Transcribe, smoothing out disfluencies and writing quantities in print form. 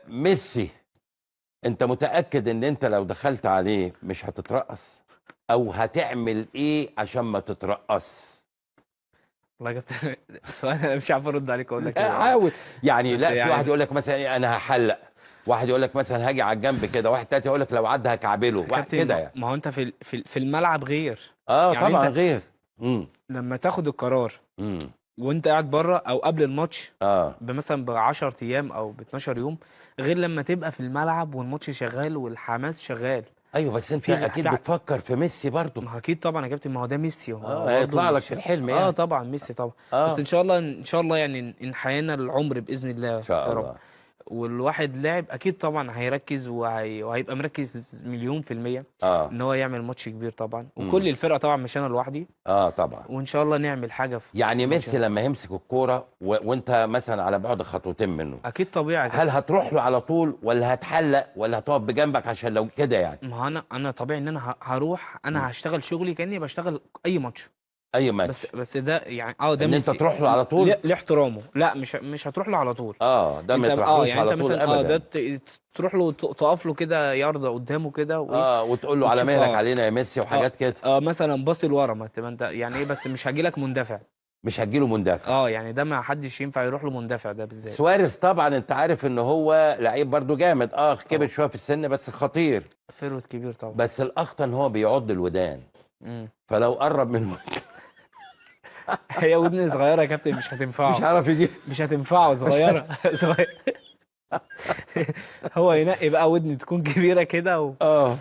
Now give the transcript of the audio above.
ميسي، انت متأكد ان انت لو دخلت عليه مش هتترقص؟ او هتعمل ايه عشان ما تترقص؟ والله يا كابتن سؤال انا مش عارف ارد عليك اقول لك ايه والله. حاول. يعني بس لا، في واحد يعني يقول لك مثلا إيه، انا هحلق. واحد يقول لك مثلا هاجي على الجنب كده. واحد تاني يقول لك لو عدى هكعبله. يا واحد كابتن كده يعني. ما هو انت في الملعب غير. اه يعني طبعا انت غير. امم. لما تاخد القرار امم. وانت قاعد بره او قبل الماتش اه. بمثلا ب 10 ايام او ب 12 يوم، غير لما تبقى في الملعب والماتش شغال والحماس شغال. ايوه بس انت في اكيد بتفكر في ميسي برضو. ما هو اكيد طبعا يا كابتن، ما هو ده ميسي، هو اه، برضه هيطلع لك في مش. الحلم اه يعني. طبعا ميسي طبعا. بس اه. ان شاء الله ان شاء الله يعني ان حيانا العمر باذن ان الله شاء يا رب. الله. والواحد لاعب اكيد طبعا هيركز وهيبقى مركز مليون في المية اه. ان هو يعمل ماتش كبير طبعا، وكل امم. الفرقة طبعا مش انا لوحدي. اه طبعا. وان شاء الله نعمل حاجة في يعني الماتش ميسي ده. لما يمسك الكوره وانت مثلا على بعد خطوتين منه، اكيد طبيعي يا هل كابتن. هتروح له على طول ولا هتحلق ولا هتقف بجنبك عشان لو كده يعني؟ ما هو انا طبيعي ان انا هروح، مم. انا هشتغل شغلي كاني بشتغل اي ماتش. اي بس ماتش. ده يعني ده ان انت ميسي. تروح له على طول. ليه احترامه، لا مش هتروح له على طول. اه، ده ما انت يطرحلوش يعني انت على طول مثلا ده ابدا. تروح له تقف له كده يارده قدامه كده وايه، اه، وتقول له على وتشوف مهلك علينا يا ميسي وحاجات كده. مثلا باصي لورا، ما تبقى انت يعني ايه، بس مش هاجي لك مندفع. مش هتجيله مندفع. يعني ده ما حدش ينفع يروح له مندفع ده بالذات. سواريز طبعا انت عارف ان هو لعيب برضو جامد. كبر طبعا شويه في السن بس خطير. فيرود كبير طبعا. بس الاخطر ان هو بيعض الودان. امم فلو قرب من هي ودن صغيره يا كابتن، مش مش هتنفعه. عارف يجي. مش هتنفعه مش صغيره صغيره. هو ينقي بقى ودن تكون كبيره كده اه